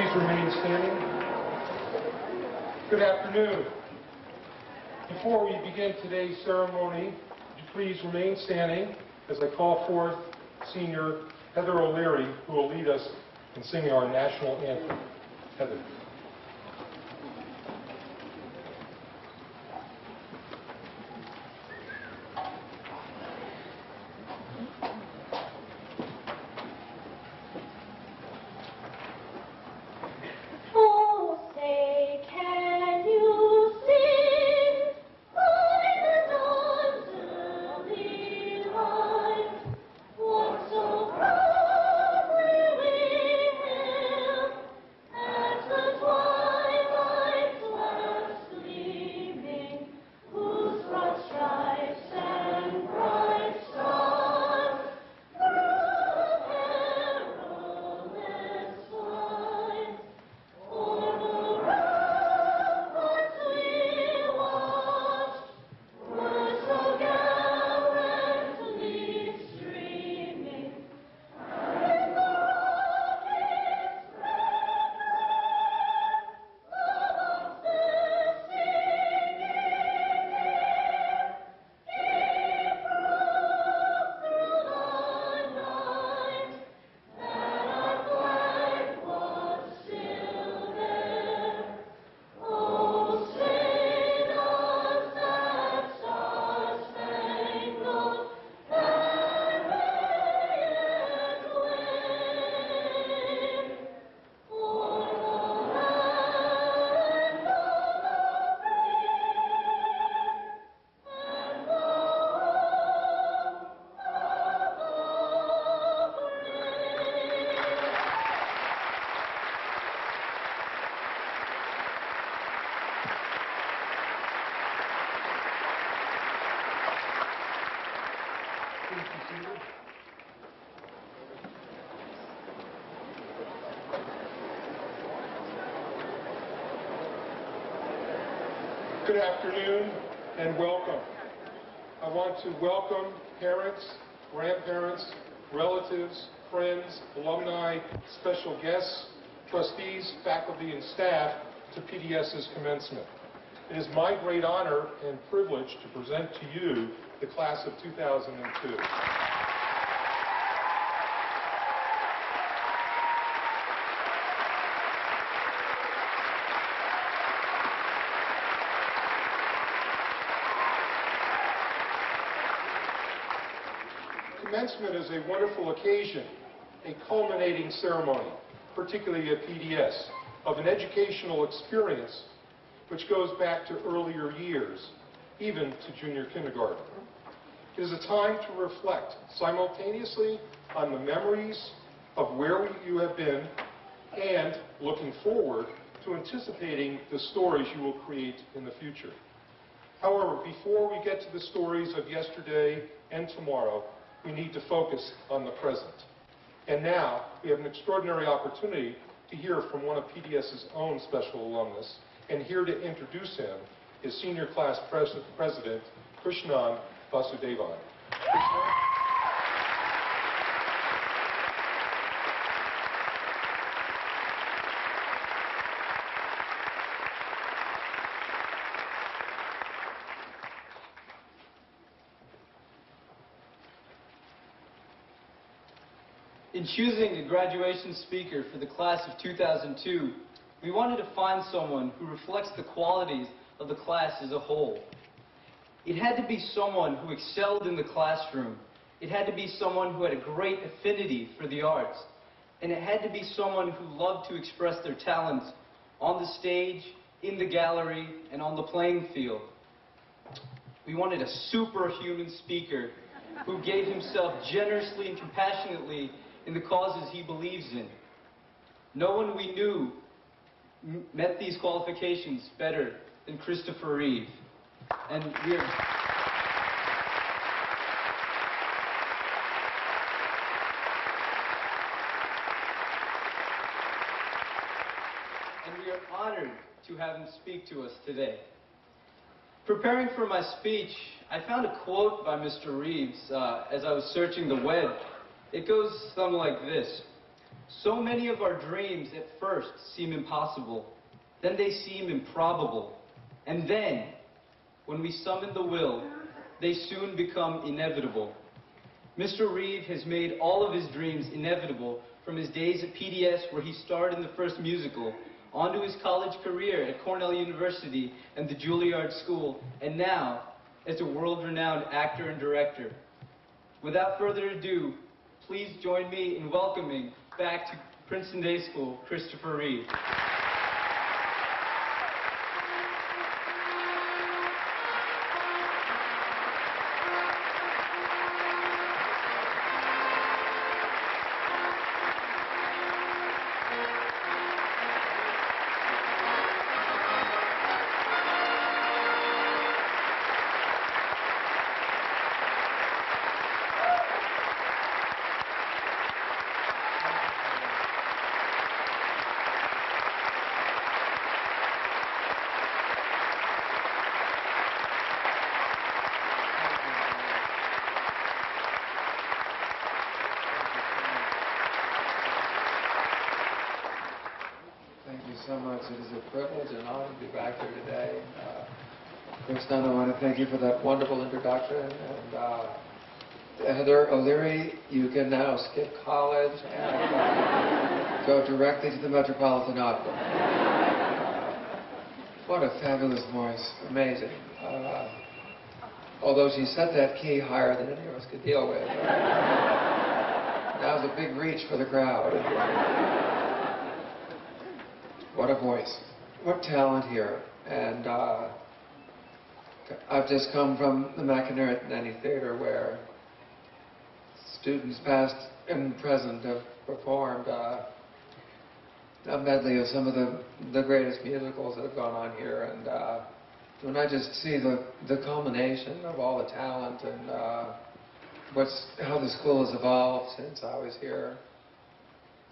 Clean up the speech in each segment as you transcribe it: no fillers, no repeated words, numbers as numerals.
Please remain standing. Good afternoon. Before we begin today's ceremony, would you please remain standing as I call forth Senior Heather O'Leary, who will lead us in singing our national anthem. Heather. Good afternoon and welcome. I want to welcome parents, grandparents, relatives, friends, alumni, special guests, trustees, faculty, and staff to PDS's commencement. It is my great honor and privilege to present to you the class of 2002. Commencement is a wonderful occasion, a culminating ceremony, particularly at PDS, of an educational experience which goes back to earlier years, even to junior kindergarten. It is a time to reflect simultaneously on the memories of where you have been and looking forward to anticipating the stories you will create in the future. However, before we get to the stories of yesterday and tomorrow, we need to focus on the present. And now, we have an extraordinary opportunity to hear from one of PDS's own special alumnus, and here to introduce him is Senior Class President, Krishnan Vasudevan. In choosing a graduation speaker for the class of 2002, we wanted to find someone who reflects the qualities of the class as a whole. It had to be someone who excelled in the classroom. It had to be someone who had a great affinity for the arts. And it had to be someone who loved to express their talents on the stage, in the gallery, and on the playing field. We wanted a superhuman speaker who gave himself generously and compassionately in the causes he believes in. No one we knew met these qualifications better than Christopher Reeve. And we are honored to have him speak to us today. Preparing for my speech, I found a quote by Mr. Reeves as I was searching the web. It goes something like this: So many of our dreams at first seem impossible, then they seem improbable, and then, when we summon the will, they soon become inevitable. Mr. Reeve has made all of his dreams inevitable, from his days at PDS where he starred in the first musical, on to his college career at Cornell University and the Juilliard School, and now as a world-renowned actor and director. Without further ado, please join me in welcoming back to Princeton Day School, Christopher Reeve. Thank you so much. It is a privilege and honor to be back here today. First, I want to thank you for that wonderful introduction. And Heather O'Leary, you can now skip college and go directly to the Metropolitan Opera. What a fabulous voice. Amazing. Although she set that key higher than any of us could deal with. That was a big reach for the crowd. What a voice. What talent here. And I've just come from the McInerney Theater where students past and present have performed a medley of some of the greatest musicals that have gone on here. And when I just see the culmination of all the talent and how the school has evolved since I was here,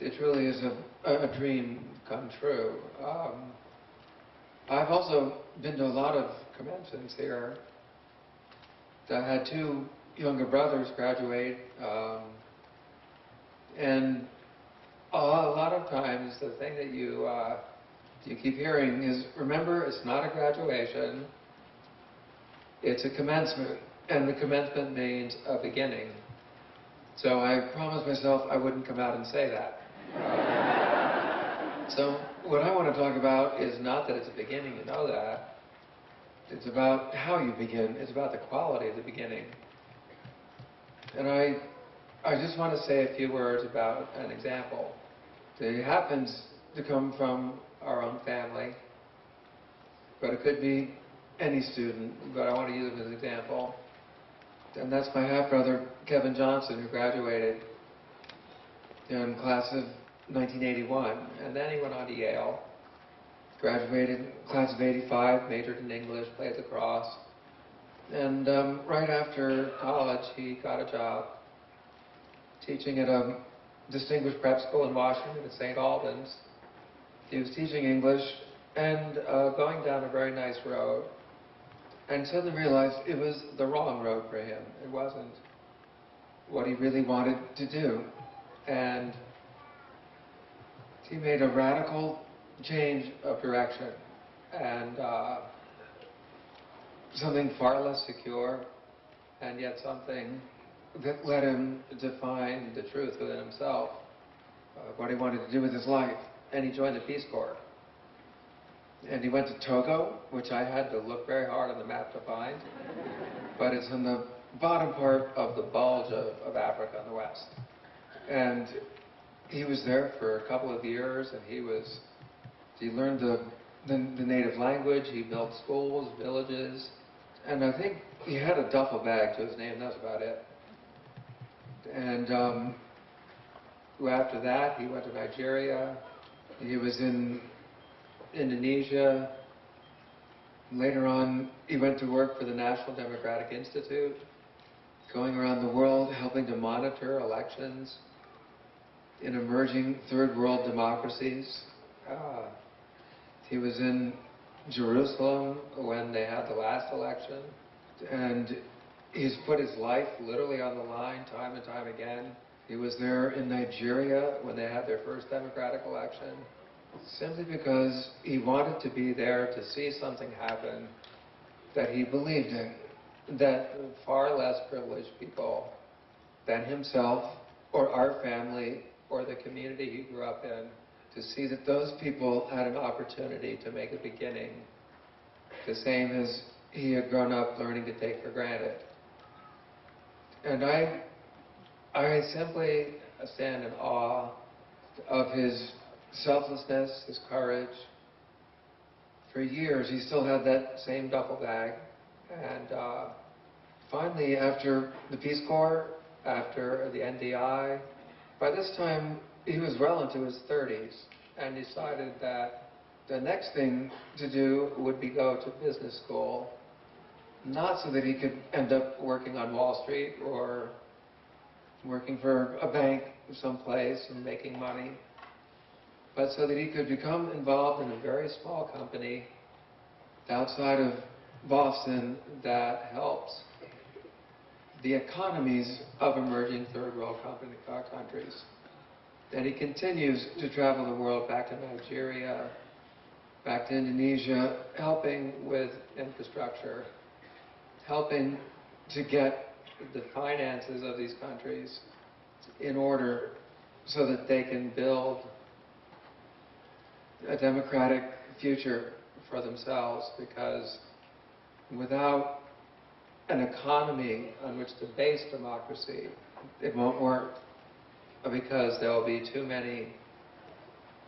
it really is a dream come true. I've also been to a lot of conventions here. I had two younger brothers graduate, and a lot of times the thing that you keep hearing is, remember, it's not a graduation, it's a commencement, and the commencement means a beginning. So I promised myself I wouldn't come out and say that. So what I want to talk about is not that it's a beginning, you know that. It's about how you begin. It's about the quality of the beginning. And I just want to say a few words about an example. It happens to come from our own family, but it could be any student, but I want to use him as an example. And that's my half-brother, Kevin Johnson, who graduated in class of 1981, and then he went on to Yale, graduated class of 85, majored in English, played lacrosse, and right after college he got a job teaching at a distinguished prep school in Washington at St. Albans. He was teaching English and going down a very nice road, and suddenly realized it was the wrong road for him. It wasn't what he really wanted to do. And he made a radical change of direction, and something far less secure, and yet something that led him to find the truth within himself, what he wanted to do with his life. And he joined the Peace Corps. And he went to Togo, which I had to look very hard on the map to find, but it's in the bottom part of the bulge of Africa in the west. And he was there for a couple of years, and he learned the native language, he built schools, villages, and I think he had a duffel bag to his name, that's about it. And after that, he went to Nigeria, he was in Indonesia. Later on, he went to work for the National Democratic Institute, going around the world helping to monitor elections in emerging third world democracies. He was in Jerusalem when they had the last election, and he's put his life literally on the line time and time again He was there in Nigeria when they had their first democratic election, simply because he wanted to be there to see something happen that he believed in, that far less privileged people than himself or our family or the community he grew up in, to see that those people had an opportunity to make a beginning, the same as he had grown up learning to take for granted. And I simply stand in awe of his selflessness, his courage. For years, he still had that same duffel bag. And finally, after the Peace Corps, after the NDI, by this time, he was well into his 30s and decided that the next thing to do would be go to business school, not so that he could end up working on Wall Street or working for a bank someplace and making money, but so that he could become involved in a very small company outside of Boston that helps the economies of emerging third world countries. And he continues to travel the world, back to Nigeria, back to Indonesia, helping with infrastructure, helping to get the finances of these countries in order so that they can build a democratic future for themselves, because without an economy on which to base democracy, it won't work, because there will be too many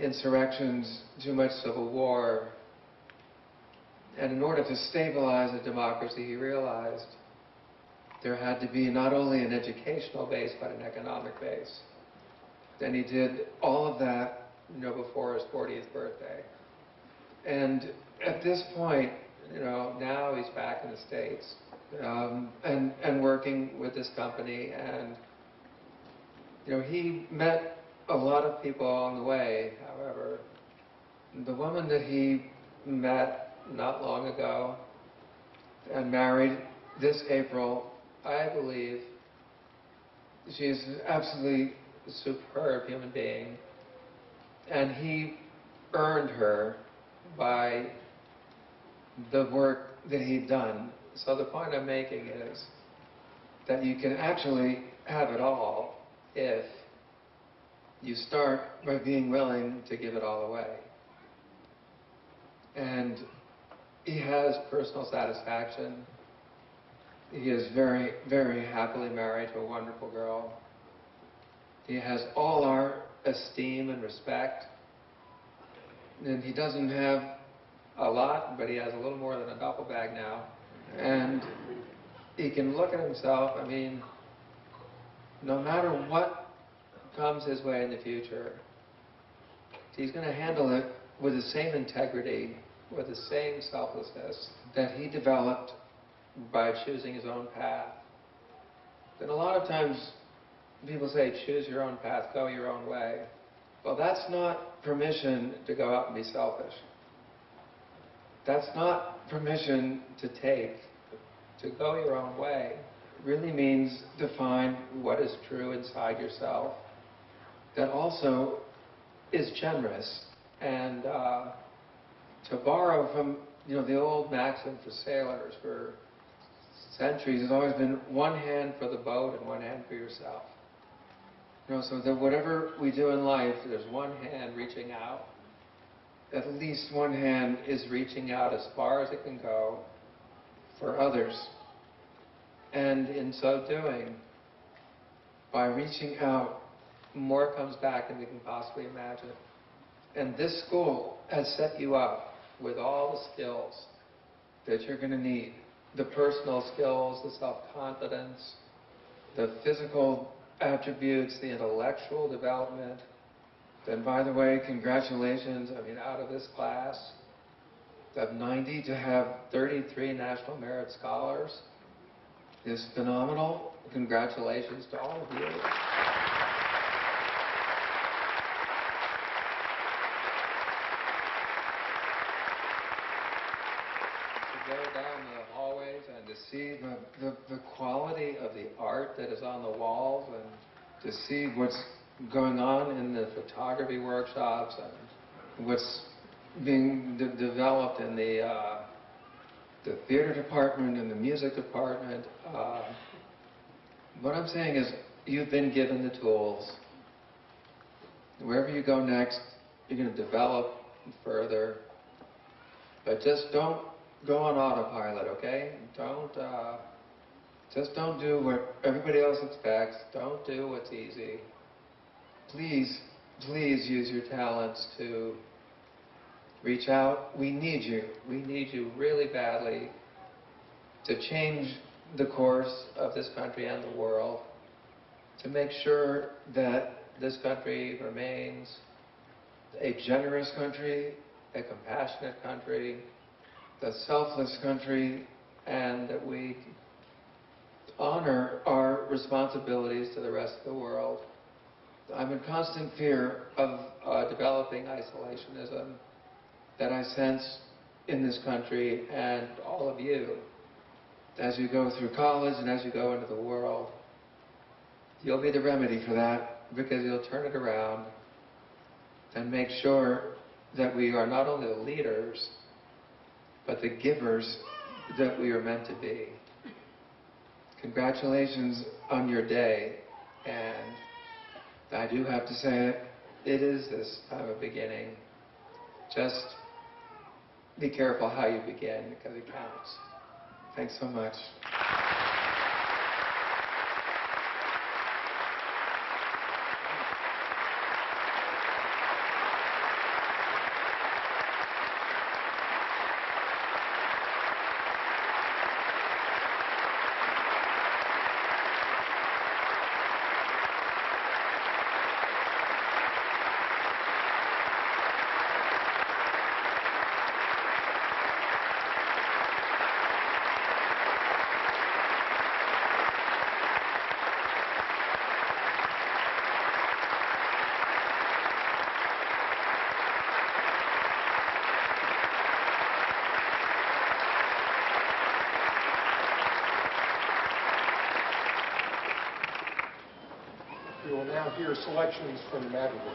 insurrections, too much civil war. And in order to stabilize a democracy, he realized there had to be not only an educational base, but an economic base. And he did all of that, before his 40th birthday. And at this point, now he's back in the States, and working with this company. And, he met a lot of people along the way. However, the woman that he met not long ago and married this April, I believe she's an absolutely superb human being. And he earned her by the work that he'd done. So the point I'm making is that you can actually have it all if you start by being willing to give it all away. And he has personal satisfaction. He is very, very happily married to a wonderful girl. He has all our esteem and respect. And he doesn't have a lot, but he has a little more than a duffel bag now. And he can look at himself, no matter what comes his way in the future, he's going to handle it with the same integrity, with the same selflessness that he developed by choosing his own path. And a lot of times people say, choose your own path, go your own way. Well, that's not permission to go out and be selfish. That's not permission to take. To go your own way really means to find what is true inside yourself that also is generous. And to borrow from the old maxim for sailors for centuries has always been one hand for the boat and one hand for yourself. So that whatever we do in life, there's one hand reaching out. At least one hand is reaching out as far as it can go for others. And in so doing, by reaching out, more comes back than we can possibly imagine. And this school has set you up with all the skills that you're going to need. The personal skills, the self-confidence, the physical attributes, the intellectual development. And by the way, congratulations, out of this class of 90 to have 33 National Merit Scholars is phenomenal. Congratulations to all of you. To go down the hallways and to see the quality of the art that is on the walls, and to see what's going on in the photography workshops and what's being developed in the theater department and the music department. What I'm saying is, you've been given the tools. Wherever you go next, you're going to develop further. But just don't go on autopilot, okay? Just don't do what everybody else expects. Don't do what's easy. Please use your talents to reach out. We need you. We need you really badly to change the course of this country and the world, to make sure that this country remains a generous country, a compassionate country, a selfless country, and that we honor our responsibilities to the rest of the world. I'm in constant fear of developing isolationism that I sense in this country and all of you as you go through college and as you go into the world. You'll be the remedy for that, because you'll turn it around and make sure that we are not only the leaders, but the givers that we are meant to be. Congratulations on your day, and I do have to say it is this time of beginning. Just be careful how you begin, because it counts. Thanks so much. We will now hear selections from the madrigals.